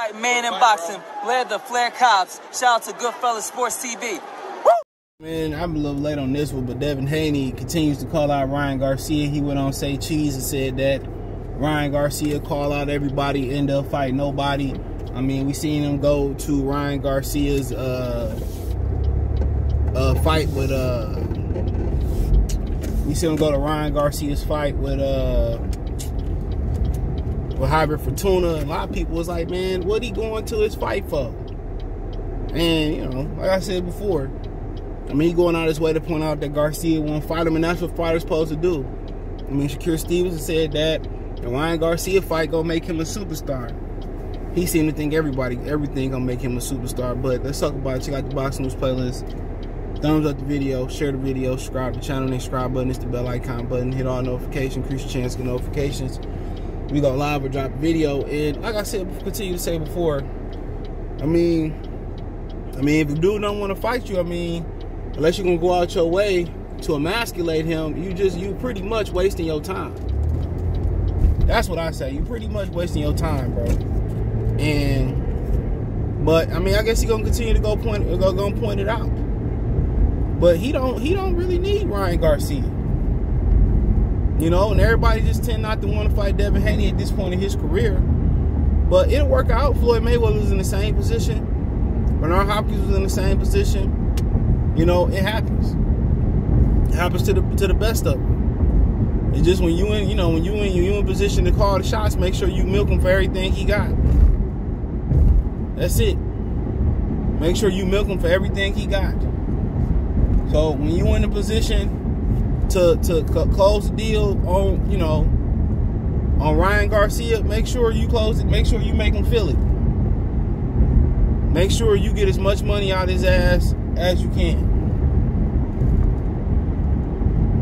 Type man in boxing, led the Flair Cops. Shout out to Goodfellas Sports TV. Woo! Man, I'm a little late on this one, but Devin Haney continues to call out Ryan Garcia. He went on Say Cheese and said that Ryan Garcia call out everybody, end up fight nobody. I mean, we seen him go to Ryan Garcia's fight with we seen him go to Ryan Garcia's fight with Hybrid Fortuna. And a lot of people was like, man, what he going to his fight for? And, you know, like I said before, I mean, he going out his way to point out that Garcia won't fight him, and that's what fighters supposed to do. I mean, Shakur Stevenson said that the Ryan Garcia fight gonna make him a superstar. He seemed to think everything gonna make him a superstar. But let's talk about it. Check out the Boxing News playlist. Thumbs up the video, share the video, subscribe to the channel, and the subscribe button. It's the bell icon button. Hit all notifications, increase your chance to get notifications. We go live or drop a video. And like I said, continue to say before, I mean, if the dude don't want to fight you, I mean, unless you're gonna go out your way to emasculate him, you pretty much wasting your time. That's what I say. You pretty much wasting your time, bro. But I mean, I guess he gonna continue to go point it out. But he don't really need Ryan Garcia. You know, and everybody just tend not to want to fight Devin Haney at this point in his career. But it'll work out. Floyd Mayweather was in the same position. Bernard Hopkins was in the same position. You know, it happens. It happens to the best of them. It's just when you in position to call the shots, make sure you milk him for everything he got. That's it. Make sure you milk him for everything he got. So when you in a position to close the deal on, you know, on Ryan Garcia, make sure you close it. Make sure you make him feel it. Make sure you get as much money out of his ass as you can.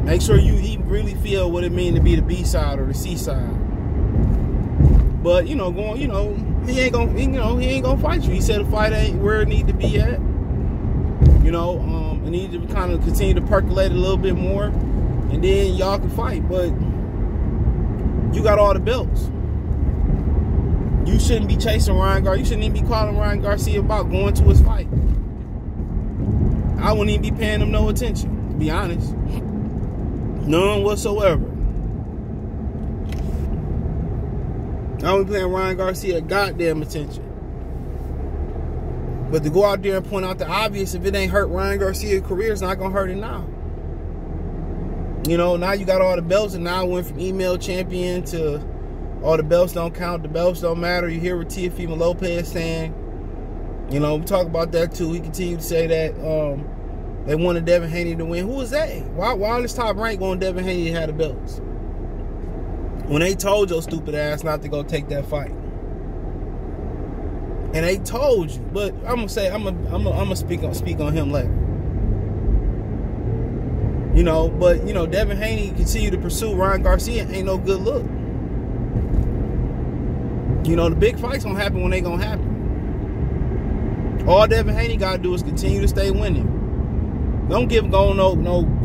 Make sure he really feel what it means to be the B side or the C side. But he ain't gonna fight you. He said the fight ain't where it need to be at. You know, it need to kind of continue to percolate a little bit more, and then y'all can fight. But you got all the belts. You shouldn't be chasing Ryan Garcia. You shouldn't even be calling Ryan Garcia about going to his fight. I wouldn't even be paying him no attention, to be honest. None whatsoever. I wouldn't be paying Ryan Garcia goddamn attention. But to go out there and point out the obvious, if it ain't hurt Ryan Garcia's career, it's not going to hurt it now. You know, now you got all the belts, and now I went from email champion to all the belts don't count, the belts don't matter. You hear what Teofimo Lopez saying. You know, we talk about that too. He continued to say that they wanted Devin Haney to win. Who was that? Why all this top rank on Devin Haney to have the belts? When they told your stupid ass not to go take that fight. And they told you, but I'm gonna say I'm gonna speak on him later. You know, but you know, Devin Haney continue to pursue Ryan Garcia ain't no good look. You know, the big fights gonna happen when they gonna happen. All Devin Haney gotta do is continue to stay winning. Don't go no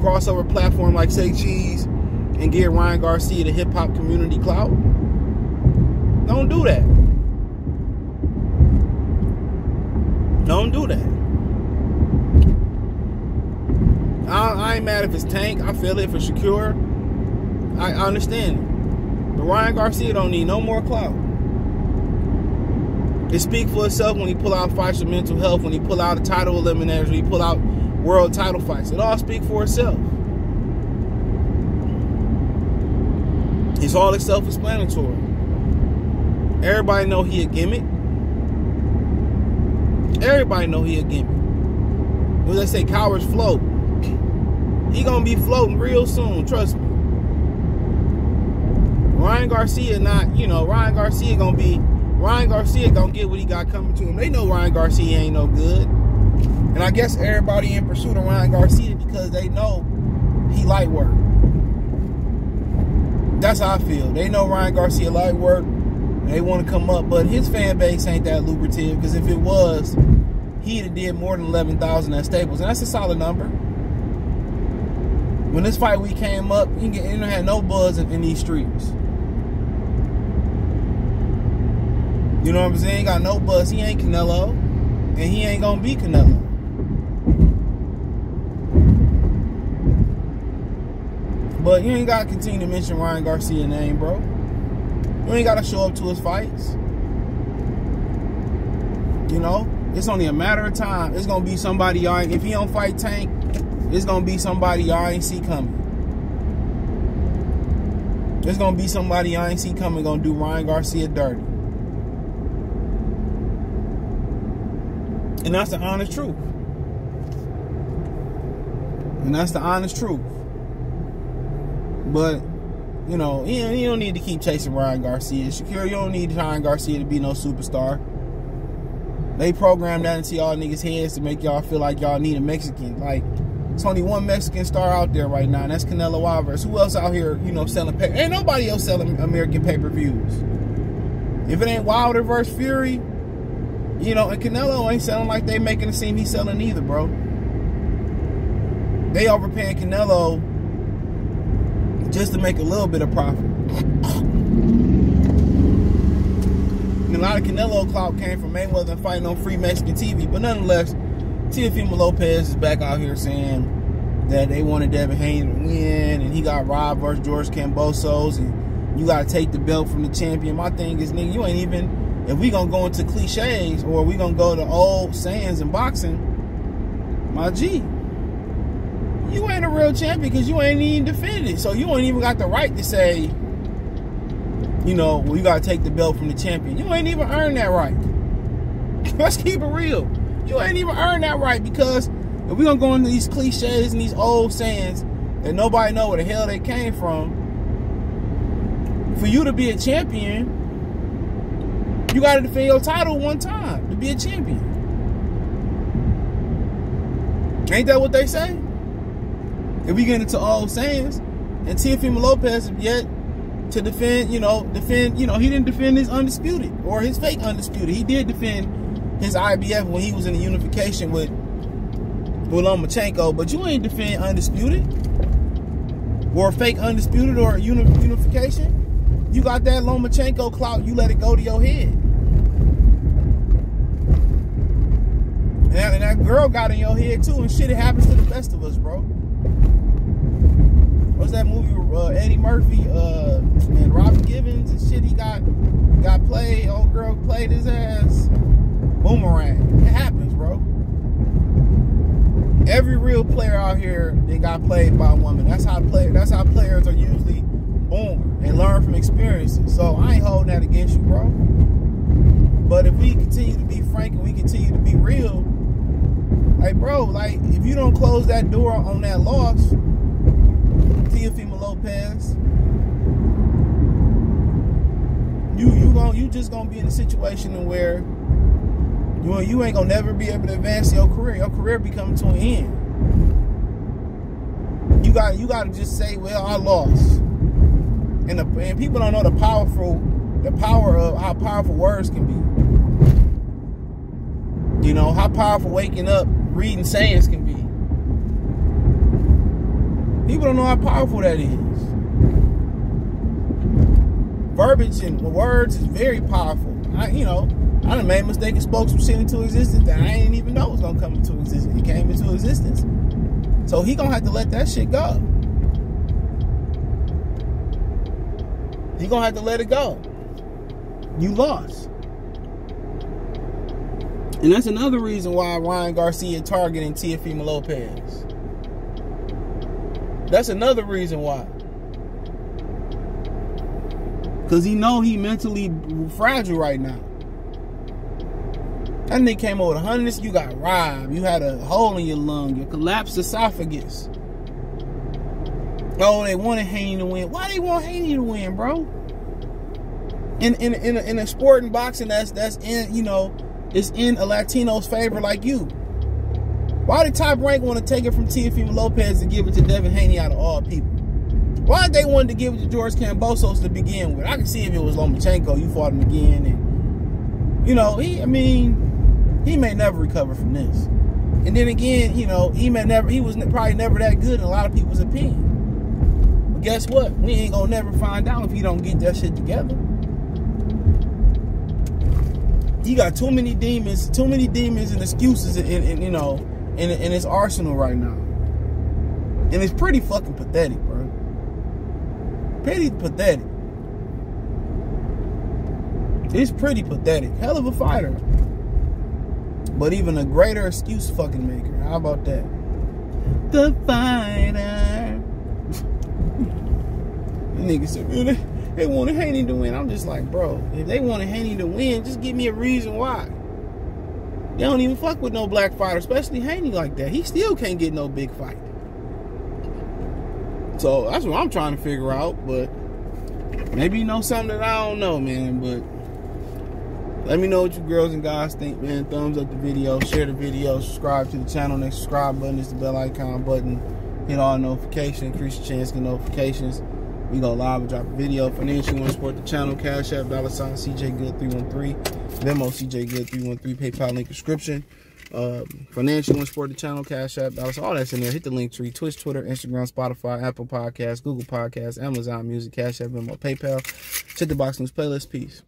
crossover platform like Say Cheese and give Ryan Garcia the hip hop community clout. Don't do that. Don't do that. I ain't mad if it's Tank. I feel it for Shakur. I understand it. But Ryan Garcia don't need no more clout. It speaks for itself when he pull out fights for mental health, when he pull out a title eliminators, when he pull out world title fights. It all speaks for itself. It's all self-explanatory. Everybody know he a gimmick. Everybody know he a gimmick. When they say cowards float, he gonna be floating real soon, trust me. Ryan Garcia Ryan Garcia gonna get what he got coming to him. They know Ryan Garcia ain't no good. And I guess everybody in pursuit of Ryan Garcia because they know he light work. That's how I feel. They know Ryan Garcia light work. They want to come up, but his fan base ain't that lucrative because if it was, he'd have did more than 11,000 at Staples, and that's a solid number. When this fight week came up, you had no buzz in these streets. You know what I'm saying? He got no buzz. He ain't Canelo. And he ain't gonna be Canelo. But you ain't gotta continue to mention Ryan Garcia's name, bro. You ain't gotta show up to his fights. You know? It's only a matter of time. It's gonna be somebody y'all ain't, if he don't fight Tank, it's gonna be somebody y'all ain't see coming. There's gonna be somebody y'all ain't see coming gonna do Ryan Garcia dirty. And that's the honest truth. And that's the honest truth. But, you know, you don't need to keep chasing Ryan Garcia. Shakira, you don't need Ryan Garcia to be no superstar. They programmed that into y'all niggas' heads to make y'all feel like y'all need a Mexican. Like, it's only one Mexican star out there right now, and that's Canelo Alvarez. Who else out here, you know, selling pay? Ain't nobody else selling American pay-per-views. If it ain't Wilder versus Fury, you know, and Canelo ain't selling like they making it seem he's selling either, bro. They overpaying Canelo just to make a little bit of profit. And a lot of Canelo clout came from Mayweather fighting on free Mexican TV, but nonetheless, Teofimo Lopez is back out here saying that they wanted Devin Haney to win, and he got robbed versus George Kambosos, and you got to take the belt from the champion. My thing is, nigga, you ain't even, if we going to go into cliches, or we going to go to old sayings in boxing, my G, you ain't a real champion because you ain't even defended. So you ain't even got the right to say, you know, well, you got to take the belt from the champion. You ain't even earned that right. Let's keep it real. You ain't even earned that right, because if we're going to go into these cliches and these old sayings that nobody know where the hell they came from, for you to be a champion, you got to defend your title one time to be a champion. Ain't that what they say? If we get into old sayings, and Teofimo Lopez yet to defend, he didn't defend his undisputed or his fake undisputed. He did defend his IBF when he was in the unification with Lomachenko, but you ain't defend undisputed or fake undisputed or unification. You got that Lomachenko clout, you let it go to your head. And that girl got in your head too, and shit, it happens to the best of us, bro. What's that movie with Eddie Murphy and Robin Givens and shit? He got played. Old girl played his ass. Boomerang. It happens, bro. Every real player out here, they got played by a woman. That's how players are usually born. They learn from experiences. So I ain't holding that against you, bro. But if we continue to be frank and we continue to be real, like, bro, like, if you don't close that door on that loss, Teofimo Lopez, you just gonna be in a situation where you ain't gonna never be able to advance your career. Your career be coming to an end. You gotta just say, well, I lost. And people don't know the power of how powerful words can be. You know, how powerful waking up, reading sayings can be. People don't know how powerful that is. Verbiage and words is very powerful. I done made a mistake and spoke some shit into existence that I didn't even know was gonna come into existence. It came into existence. So he gonna have to let that shit go. He gonna have to let it go. You lost. And that's another reason why Ryan Garcia targeting Teofimo Lopez. That's another reason why. Because he know he mentally fragile right now. That nigga came over with 100, you got robbed. You had a hole in your lung, your collapsed esophagus. Oh, they wanted Haney to win. Why they want Haney to win, bro? In a sport and boxing that's in, it's in a Latino's favor like you. Why did Top Rank want to take it from Teofimo Lopez and give it to Devin Haney out of all people? Why did they want to give it to George Kambosos to begin with? I can see if it was Lomachenko, you fought him again, and he may never recover from this. And then again, he was probably never that good in a lot of people's opinion. But guess what? We ain't gonna never find out if he don't get that shit together. he got too many demons and excuses in you know, in his arsenal right now. And it's pretty fucking pathetic, bro. Pretty pathetic. It's pretty pathetic. Hell of a fighter. But even a greater excuse fucking maker. How about that? The fighter. Niggas said, man, they wanted Haney to win. I'm just like, bro, if they wanted Haney to win, just give me a reason why. They don't even fuck with no black fighter, especially Haney like that. He still can't get no big fight. So that's what I'm trying to figure out. But maybe you know something that I don't know, man. But let me know what you girls and guys think, man. Thumbs up the video, share the video, subscribe to the channel. Next subscribe button is the bell icon button. Hit all notifications, increase your chance to get notifications. We go live and drop a video. Financial want to support the channel. Cash App, $CJGood313. Venmo, CJGood313. PayPal link description. Financial want to support the channel. Cash App, all that's in there. Hit the link tree. Twitch, Twitter, Instagram, Spotify, Apple Podcasts, Google Podcasts, Amazon Music, Cash App, Venmo, PayPal. Check the Box News playlist. Peace.